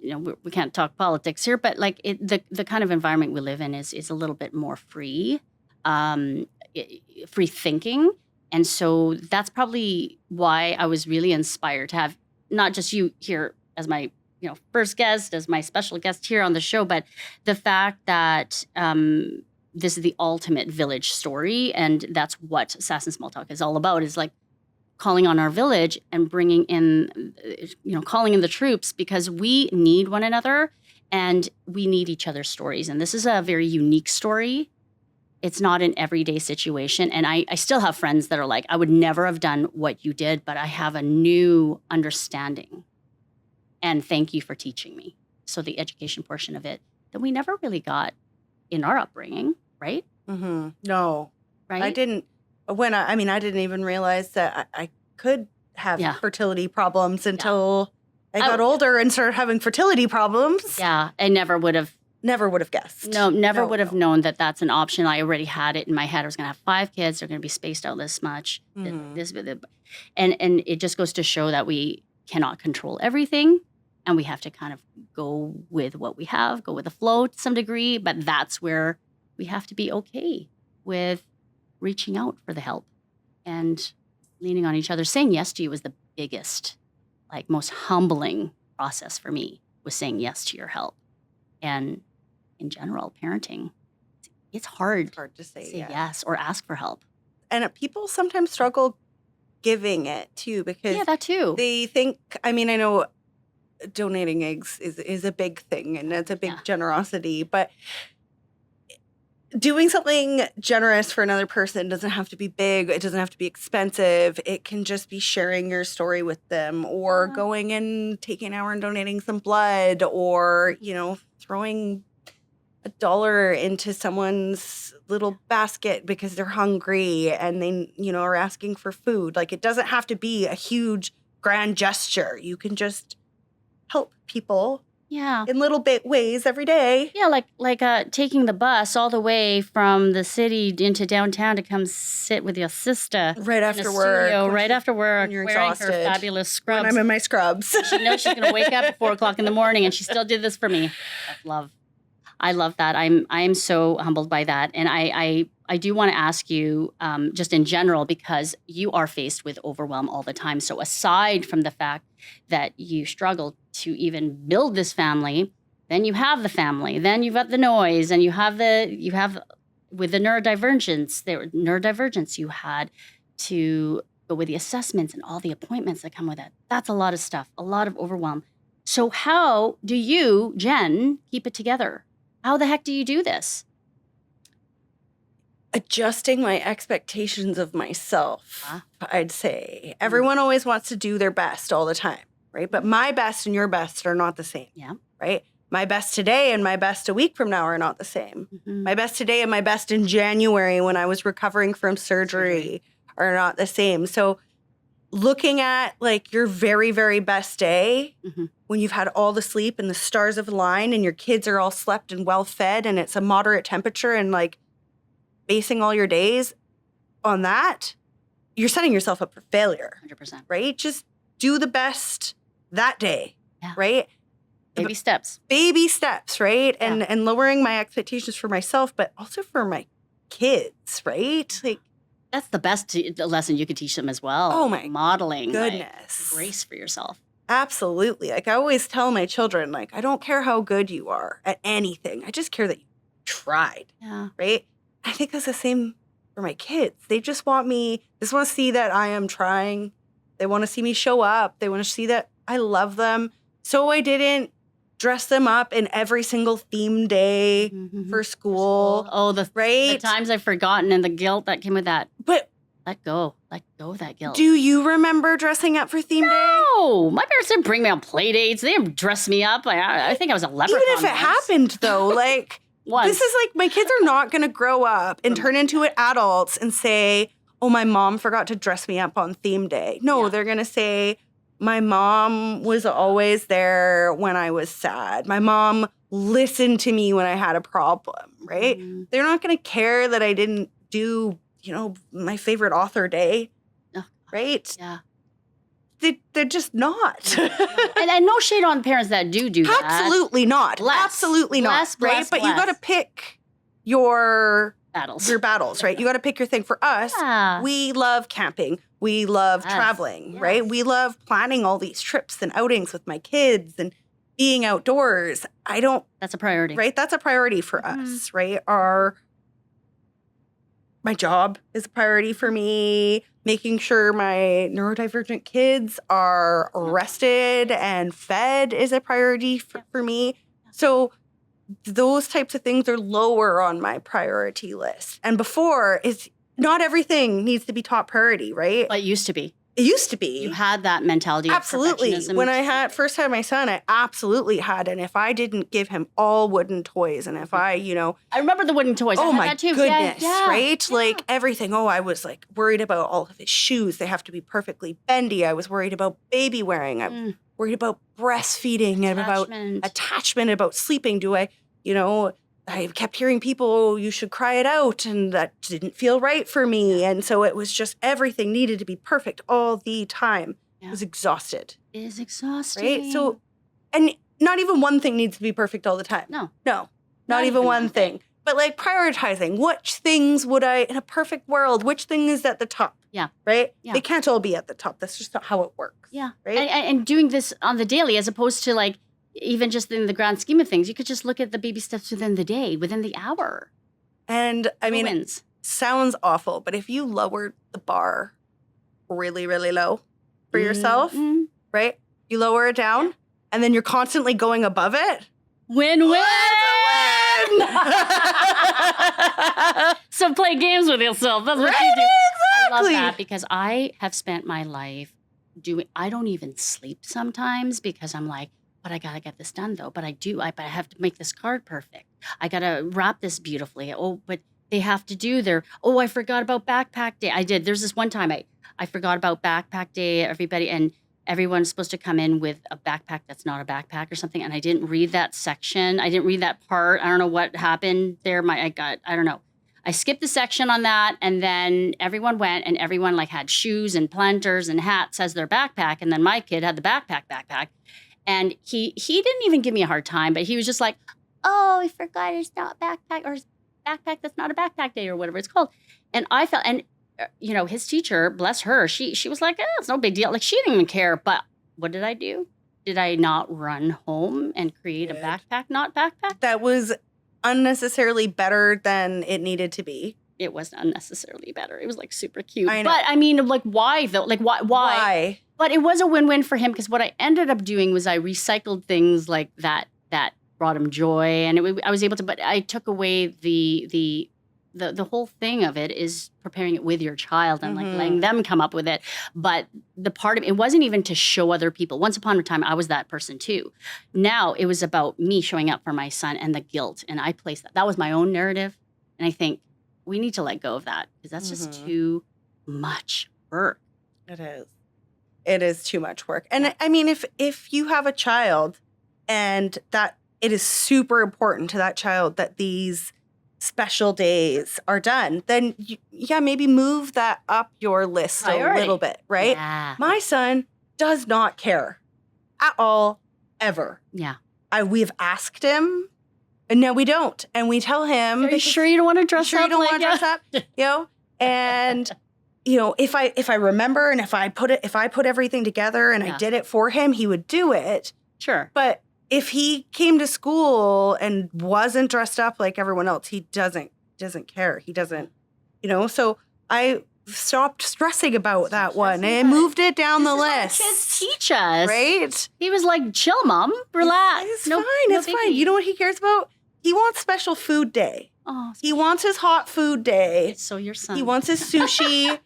you know, we can't talk politics here, but, like, the kind of environment we live in is a little bit more free, free thinking. And so that's probably why I was really inspired to have not just you here as my, you know, first guest, as my special guest here on the show, but the fact that this is the ultimate village story, and that's what Sass and Small Talk is all about, is, like, calling on our village and bringing in, you know, calling in the troops, because we need one another and we need each other's stories. And this is a very unique story. It's not an everyday situation. And I still have friends that are like, I would never have done what you did, but I have a new understanding. And thank you for teaching me. So the education portion of it that we never really got in our upbringing, right? Mm-hmm. No. Right? I didn't. I didn't even realize that I could have fertility problems until I got older and started having fertility problems. Yeah, I never would have guessed. No, never would have known that that's an option. I already had it in my head. I was going to have 5 kids. They're going to be spaced out this much. And it just goes to show that we cannot control everything, and we have to kind of go with what we have, go with the flow to some degree. But that's where we have to be okay with reaching out for the help and leaning on each other. Saying yes to you was the biggest, like, most humbling process for me, was saying yes to your help. and in general, parenting, it's hard It's hard to to say say yes. yes or ask for help. And people sometimes struggle giving it too because Yeah, that too. they think, I mean, I know donating eggs is a big thing and it's a big Yeah. generosity, but doing something generous for another person doesn't have to be big. It doesn't have to be expensive. It can just be sharing your story with them or Yeah. going and taking an hour and donating some blood or, throwing $1 into someone's little basket because they're hungry and they, are asking for food. Like, it doesn't have to be a huge grand gesture. You can just help people Yeah. in little bit ways every day. Yeah, like taking the bus all the way from the city into downtown to come sit with your sister Right in a after work. studio, right after work, you're wearing her exhausted. fabulous When scrubs. I'm in my scrubs. She knows she's going to wake up at 4 o'clock in the morning, and she still did this for me. That's love. I love that. I'm so humbled by that, and I do want to ask you just in general because you are faced with overwhelm all the time. So aside from the fact that you struggle to even build this family, then you have the family, then you've got the noise, and you have with the neurodivergence you had to go with the assessments and all the appointments that come with that. That's a lot of stuff, a lot of overwhelm. So how do you, Jen, keep it together? How the heck do you do this? Adjusting my expectations of myself, I'd say. Everyone always wants to do their best all the time, right? But my best and your best are not the same. Yeah. Right? My best today and my best a week from now are not the same. Mhm. My best today and my best in January when I was recovering from surgery are not the same. So looking at like your very, very best day Mhm. when you've had all the sleep and the stars have aligned and your kids are all slept and well fed and it's a moderate temperature and like basing all your days on that, you're setting yourself up for failure, 100%. right? Just do the best that day, Yeah. right? Baby steps. Baby steps, right? Yeah. And lowering my expectations for myself, but also for my kids, right? Like, That's the best lesson you could teach them as well. Oh my modeling like, goodness. grace for yourself. Absolutely. Like I always tell my children, like, I don't care how good you are at anything. I just care that you tried, Yeah. right? I think that's the same for my kids. They just want to see that I am trying. They want to see me show up. They want to see that I love them. So I didn't dress them up in every single theme day Mhm. for school, Oh, the right? times I've forgotten and the guilt that came with that. But Let go of that guilt. do you remember dressing up for theme day? No, my parents didn't bring me on play dates. They didn't dress me up. I think I was a leprechaun. Even if it once. happened, though, like, Once. this is like, my kids are not going to grow up and turn into adults and say, oh, my mom forgot to dress me up on theme day. No, Yeah. they're going to say, my mom was always there when I was sad. My mom listened to me when I had a problem, right? Mhm. They're not going to care that I didn't do, my favorite author day, Oh, right? yeah. They're just not. And no shade on parents that do that. Absolutely not. Bless. Absolutely Bless, not. Right? bless, But you got to bless. pick your Battles. battles, right? You got to pick your thing. For us, Yeah. we love camping. We love Yes, traveling, yes. right? We love planning all these trips and outings with my kids and being outdoors. That's a priority. Right? That's a priority for Mhm. us, right? My job is a priority for me. Making sure my neurodivergent kids are rested and fed is a priority for me. So those types of things are lower on my priority list. And before, it's not everything needs to be top priority, right? But it used to be. It used to be. You had that mentality of Absolutely. perfectionism. When I first had my son, I absolutely had. And if I didn't give him all wooden toys and if I, I remember the wooden toys. I oh had my that too. goodness, Yeah, right? yeah. Like everything. Oh, I was like worried about all of his shoes. They have to be perfectly bendy. I was worried about baby wearing. I'm worried about breastfeeding and about attachment, about sleeping. I kept hearing people, oh, you should cry it out. And that didn't feel right for me. And so it was just everything needed to be perfect all the time. Yeah. I was exhausted, It is exhausting. right? So, and not even one thing needs to be perfect all the time. No. Not even one thing. But like prioritizing, which things would I, in a perfect world, which thing is at the top? Yeah. Right? Yeah. They can't all be at the top. That's just not how it works. Yeah. Right? And doing this on the daily as opposed to like even just in the grand scheme of things, you could just look at the baby steps within the day, within the hour. And I mean, it Wins. sounds awful, but if you lowered the bar really, really low for yourself, Mm. right? You lower it down and then you're constantly going above it. Win-win. Win! So play games with yourself. That's what Right? you do. I love Exactly. that because I have spent my life I don't even sleep sometimes because I'm like, but I got to get this done though. But I have to make this card perfect. I got to wrap this beautifully. Oh, but they have to do I forgot about backpack day. I did. There's this one time I forgot about backpack day, everybody, and everyone's supposed to come in with a backpack that's not a backpack or something. And I didn't read that section. I didn't read that part. I don't know what happened there. I don't know. I skipped the section on that, and then everyone went, and everyone like had shoes and planters and hats as their backpack, and then my kid had the backpack, and he didn't even give me a hard time, but he was just like, "Oh, I forgot it's not backpack or backpack that's not a backpack day or whatever it's called," and I felt and his teacher, bless her, she was like, "It's no big deal," like she didn't even care. But what did I do? Did I not run home and create a backpack, not backpack? That was unnecessarily better than it needed to be. It wasn't unnecessarily better. It was like super cute. I know. But I mean, like, why though? Like, why? Why? But it was a win-win for him because what I ended up doing was I recycled things like that brought him joy, and I was able to. But I took away the whole thing of it is preparing it with your child and like letting them come up with it. But the part of it wasn't even to show other people. Once upon a time, I was that person too. Now it was about me showing up for my son and the guilt, and I placed that. That was my own narrative, and I think we need to let go of that because that's just too much work. It is. It is too much work. And I mean, if you have a child and that it is super important to that child that these special days are done, then maybe move that up your list Priority. a little bit, right? Yeah. My son does not care at all, ever. Yeah. We've asked him, and no, we don't. And we tell him, Are you sure you don't want to dress sure up? you don't like want to dress up, and if I remember and if I put everything together and I did it for him, he would do it. Sure. But if he came to school and wasn't dressed up like everyone else, he doesn't care. He doesn't, so I stopped stressing about that one and moved it down the list. Kids teach us. Right? He was like, chill, Mom. Relax. It's fine. It's fine. You know what he cares about? He wants special food day. Oh, He wants his hot food day. so your son. He wants his sushi.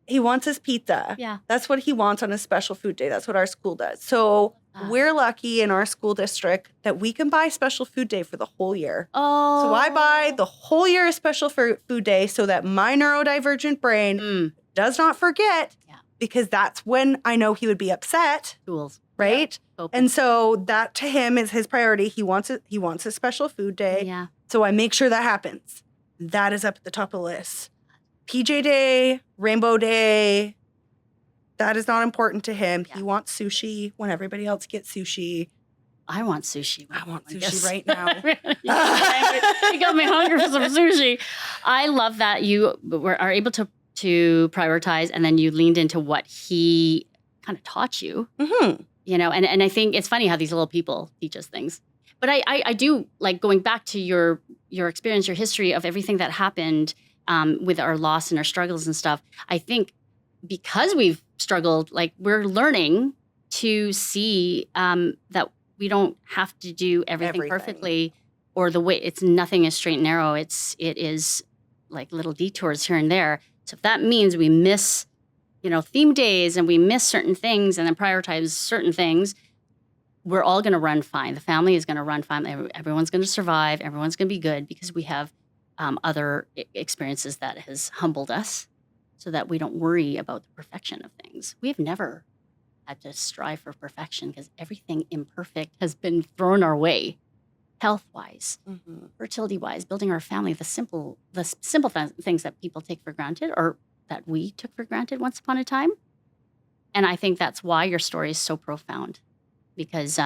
He wants his pizza. Yeah. That's what he wants on a special food day. That's what our school does. So we're lucky in our school district that we can buy special food day for the whole year. Oh. So I buy the whole year a special food day so that my neurodivergent brain does not forget, because that's when I know he would be upset. Tools. Right? Yep. And so that to him is his priority. He wants it. He wants a special food day. Yeah. So I make sure that happens. That is up at the top of the list. PJ Day, Rainbow Day, that is not important to him. Yeah. He wants sushi when everybody else gets sushi. I want sushi. I want sushi guess. right now. You got me hungry for some sushi. I love that you are able to prioritize, and then you leaned into what he kind of taught you. Mm-hmm. And I think it's funny how these little people teach us things. But I do like going back to your experience, your history of everything that happened with our loss and our struggles and stuff. I think because we've struggled, like we're learning to see that we don't have to do everything perfectly, or the way nothing is straight and narrow. It is like little detours here and there. So if that means we miss, theme days and we miss certain things and then prioritize certain things, we're all going to run fine. The family is going to run fine. Everyone's going to survive. Everyone's going to be good because we have other experiences that has humbled us so that we don't worry about the perfection of things. We have never had to strive for perfection because everything imperfect has been thrown our way, health-wise, fertility-wise, building our family, the simple things that people take for granted or that we took for granted once upon a time. And I think that's why your story is so profound, because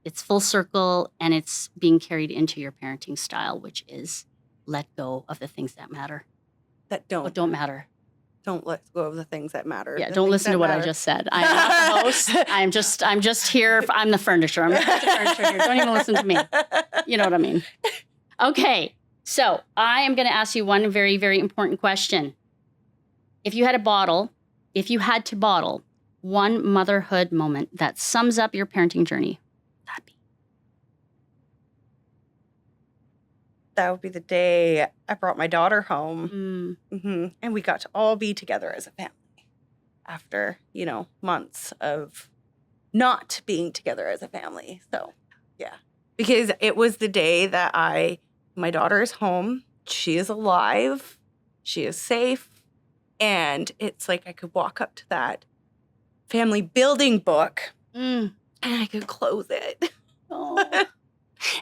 it's full circle and it's being carried into your parenting style, which is let go of the things that matter. That don't. Don't matter. don't let go of the things that matter. Yeah, the don't things listen that to what I matter. just said. I'm not the host. I'm just here. I'm the furniture. I'm just the furniture here. Don't even listen to me. You know what I mean? Okay, so I am going to ask you one very, very important question. If you had to bottle one motherhood moment that sums up your parenting journey, that'd be. That would be the day I brought my daughter home. And we got to all be together as a family after, months of not being together as a family. So, yeah. Because it was the day that my daughter is home. She is alive. She is safe. And it's like I could walk up to that family building book and I could close it. Oh. And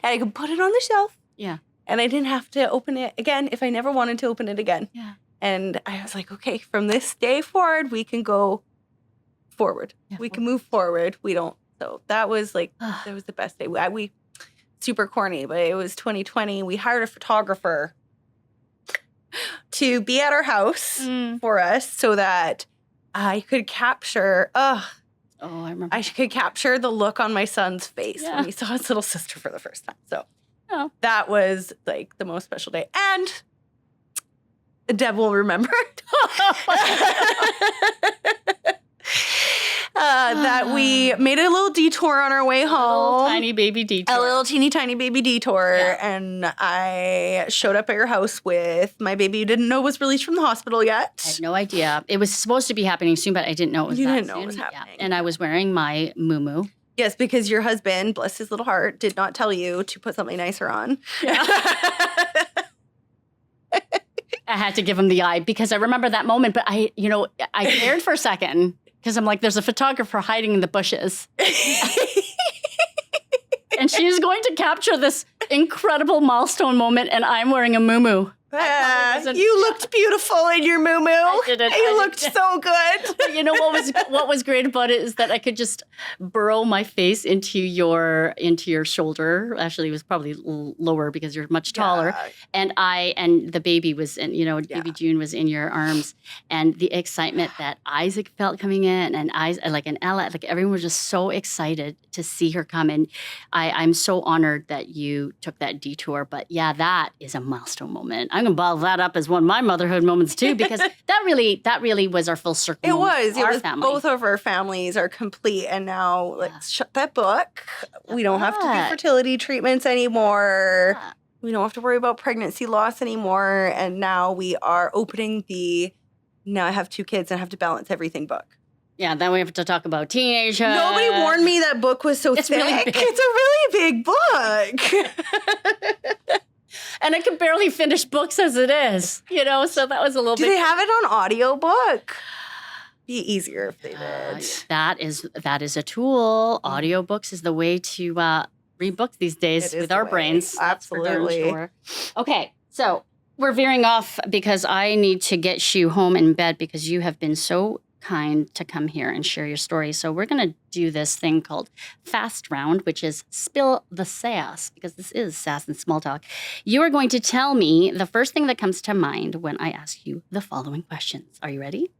I could put it on the shelf. Yeah. And I didn't have to open it again if I never wanted to open it again. Yeah. And I was like, okay, from this day forward, we can go forward. Yeah, we can move forward. We don't. So that was that was the best day. We super corny, but it was 2020. We hired a photographer to be at our house for us so that I could capture, I remember. I could capture the look on my son's face when he saw his little sister for the first time. So that was like the most special day. And Deb will remember that we made a little detour on our way home. A little tiny baby detour. A little teeny tiny baby detour. Yeah. And I showed up at your house with my baby you didn't know was released from the hospital yet. I had no idea. It was supposed to be happening soon, but I didn't know it was You that didn't know it soon. was Yeah. happening. And I was wearing my muumuu. Yes, because your husband, bless his little heart, did not tell you to put something nicer on. Yeah. I had to give him the eye because I remember that moment, but I cared for a second because I'm like, there's a photographer hiding in the bushes. And she's going to capture this incredible milestone moment, and I'm wearing a muumuu. You looked beautiful in your muumuu. I didn't. You looked so good. But you know what was great about it is that I could just burrow my face into your shoulder. Actually, it was probably lower because you're much taller. Yeah. And the baby was in, baby June was in your arms, and the excitement that Isaac felt coming in, and Ella, like everyone was just so excited to see her come. And I'm so honored that you took that detour. But yeah, that is a milestone moment. I'm gonna bottle that up as one of my motherhood moments too, because that really was our full circle. It was. Our It was family. both of our families are complete, and now let's shut that book. We don't have to do fertility treatments anymore. Yeah. We don't have to worry about pregnancy loss anymore. And now we are opening now I have 2 kids and I have to balance everything book. Yeah, then we have to talk about teenagehood. Nobody warned me that book was so It's thick. really big. It's a really big book. And I can barely finish books as it is, so that was a little Do bit. they have it on audiobook? Be easier if they did. That is a tool. Audiobooks is the way to read books these days It is with the our way. brains. That's for darn Absolutely. sure. Okay, so we're veering off because I need to get you home in bed because you have been so kind to come here and share your story. So we're going to do this thing called Fast Round, which is Spill the Sass, because this is Sass and Small Talk. You are going to tell me the first thing that comes to mind when I ask you the following questions. Are you ready?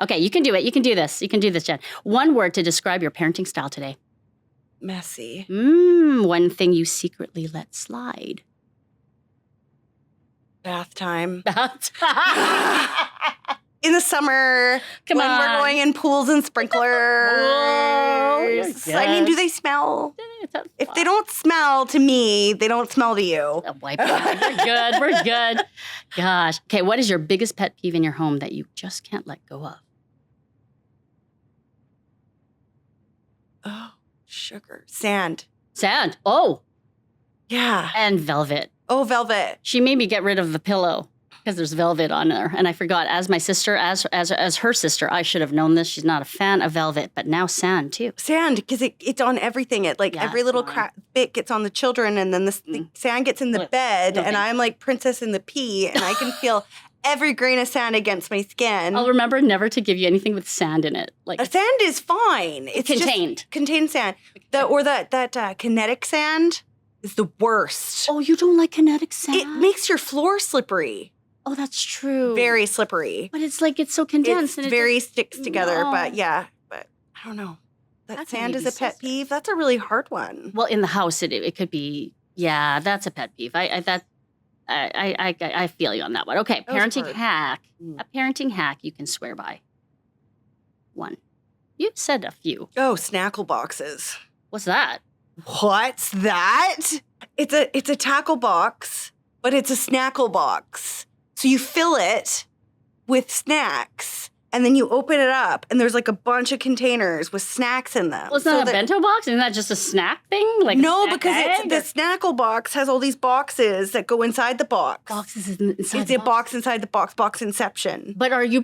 Okay, you can do it. You can do this. You can do this, Jen. One word to describe your parenting style today. Messy. One thing you secretly let slide. Bath time. In the summer, Come when on. we're going in pools and sprinklers. Whoa, you're I mean, do good. they smell? If they don't smell to me, they don't smell to you. Wipe it out. We're good. We're good. Gosh. Okay, what is your biggest pet peeve in your home that you just can't let go of? Oh, sugar. Sand. Sand. Oh, Yeah. and velvet. Oh, velvet. She made me get rid of the pillow because there's velvet on there. And I forgot, as my sister, as her sister, I should have known this. She's not a fan of velvet, but now sand too. Sand, because it's on everything. It Yeah, every little it's mine. bit gets on the children, and then the sand gets in the Look, bed, no and thanks. I'm like Princess in the Pea, and I can feel every grain of sand against my skin. I'll remember never to give you anything with sand in it. Like Sand is fine. It's contained. Just contained sand. That kinetic sand. is the worst. Oh, you don't like kinetic sand? It makes your floor slippery. Oh, that's true. Very slippery. But it's like it's so condensed. It and very sticks together. No. But yeah, but I don't know. That That's sand maybe is a pet so- peeve. That's a really hard one. Well, in the house, it could be. Yeah, that's a pet peeve. I feel you on that one. Okay, That was parenting hard. hack. Mm. A parenting hack you can swear by. One. You've said a few. Oh, snackle boxes. What's that? What's that? It's a tackle box, but it's a snackle box. So you fill it with snacks, and then you open it up, and there's like a bunch of containers with snacks in them. Well, it's So not a that- bento box? Isn't that just a snack thing? Like a No, snack because bag? the snackle box has all these boxes that go inside the box. boxes inside It's the a box inside the box, box inception. But are you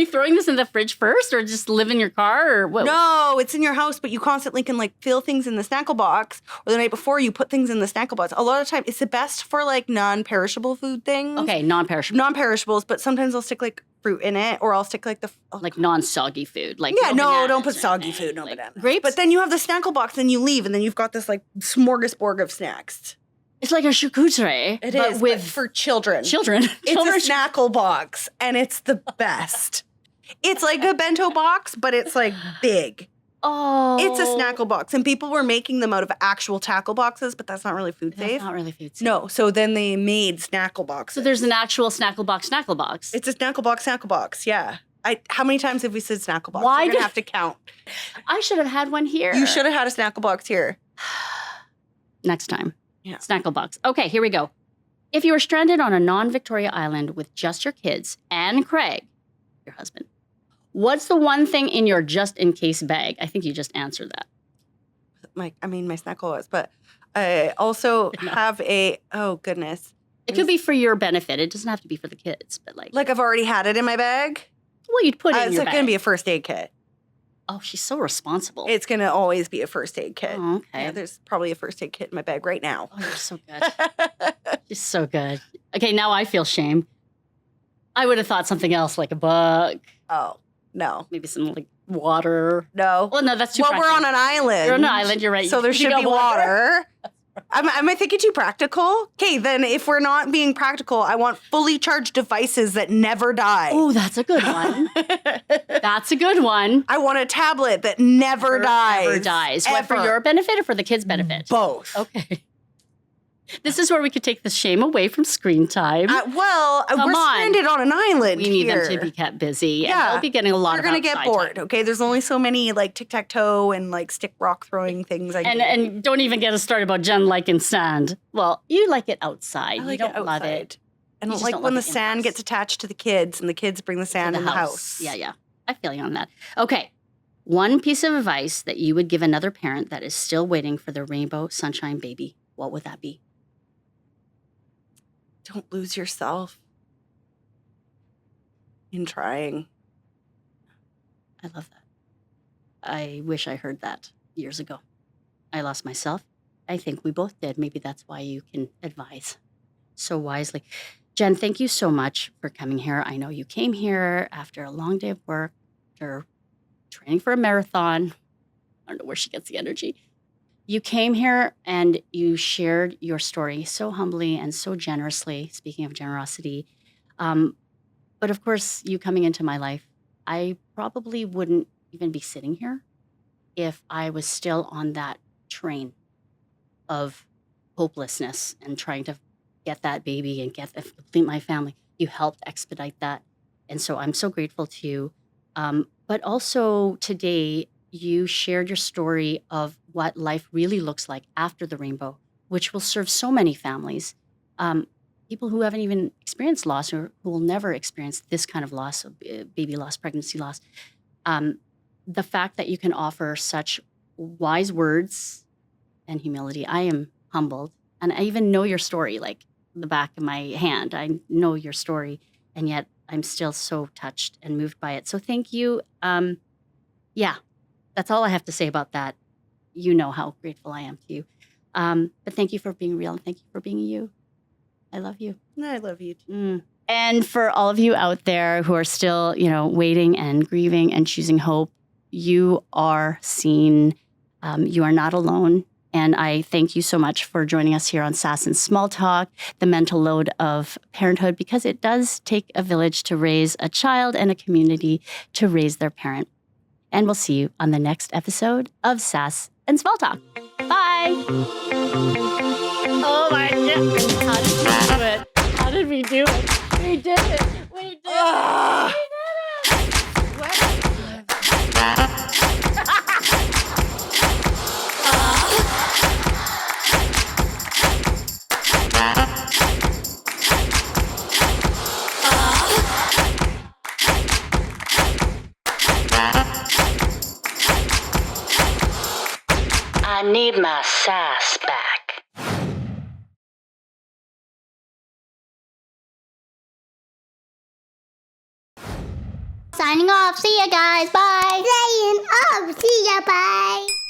throwing this in the fridge first, or just live in your car, or what? No, it's in your house, but you constantly can like fill things in the snackle box, or the night before you put things in the snackle box. A lot of time, it's the best for like non-perishable food things. Okay, non-perishable, Non-perishables, but sometimes I'll stick like fruit in it, or I'll stick like the like non-soggy food. Like yeah, no, bananas don't put or soggy anything. food, no Like bananas. grapes. But then you have the snackle box, and you leave, and then you've got this like smorgasbord of snacks. It's like a charcuterie, It but is with for children. children. It's a snackle box, and it's the best. It's like a bento box, but it's like big. Oh, It's a snackle box, and people were making them out of actual tackle boxes, but that's not really food That's safe. not really food safe. No, so then they made snackle boxes. So there's an actual snackle box. It's a snackle box. Yeah. How many times have we said snackle box? Why You're gonna did- have to count. I should have had one here. You should have had a snackle box here. Next time. Yeah. Snackle box. Okay, here we go. If you were stranded on a non-Victoria island with just your kids and Craig, your husband, what's the one thing in your just-in-case bag? I think you just answered that. My snackle was, but I also No. have oh goodness. It could be for your benefit. It doesn't have to be for the kids, but like Like I've already had it in my bag. well, you'd put it in It's your going to bag. be a first aid kit. Oh, she's so responsible. It's going to always be a first aid kit. Oh, okay. Yeah, there's probably a first aid kit in my bag right now. Oh, you're so good. She's so good. Okay, now I feel shame. I would have thought something else, like a book, Oh, no. maybe some like water. No. Well, no, that's too. Well, we're on practical. an island. You're on an island. You're right. So there You should got be water. Am I thinking too practical? Okay, then if we're not being practical, I want fully charged devices that never die. Oh, that's a good one. That's a good one. I want a tablet that never dies. Never dies. What, for Ever. your benefit or for the kids' benefit? Both. Okay. This is where we could take the shame away from screen time. We're Come on. stranded on an island. We need here. them to be kept busy. And Yeah. they'll be getting a lot We're of gonna get outside bored. time. Okay, there's only so many like tic-tac-toe and like stick rock throwing things. And don't even get us started about Jen liking sand. Well, you like it outside. I like you don't it love outside. it. I You don't just like don't when the love it sand in-house. gets attached to the kids and the kids bring the sand in the house. Yeah. I feel you on that. Okay. One piece of advice that you would give another parent that is still waiting for the rainbow sunshine baby, what would that be? Don't lose yourself in trying. I love that. I wish I heard that years ago. I lost myself. I think we both did. Maybe that's why you can advise so wisely. Jen, thank you so much for coming here. I know you came here after a long day of work, after training for a marathon. I don't know where she gets the energy. You came here and you shared your story so humbly and so generously, speaking of generosity. But of course, you coming into my life, I probably wouldn't even be sitting here if I was still on that train of hopelessness and trying to get that baby and complete my family. You helped expedite that. And so I'm so grateful to you. But also today, you shared your story of what life really looks like after the rainbow, which will serve so many families. People who haven't even experienced loss or who will never experience this kind of loss, baby loss, pregnancy loss. The fact that you can offer such wise words and humility, I am humbled. And I even know your story, like the back of my hand. I know your story, and yet I'm still so touched and moved by it. So thank you. Yeah, that's all I have to say about that. You know how grateful I am to you. But thank you for being real, and thank you for being you. I love you. I love you too. And for all of you out there who are still, waiting and grieving and choosing hope, you are seen. You are not alone. And I thank you so much for joining us here on Sass and Small Talk, the mental load of parenthood, because it does take a village to raise a child and a community to raise their parent. And we'll see you on the next episode of Sass and Small Talk. Bye. Oh my God. How did we do it? We did it. We did it. I need my sass back. Signing off. See ya, guys. Bye. Signing off. See ya. Bye.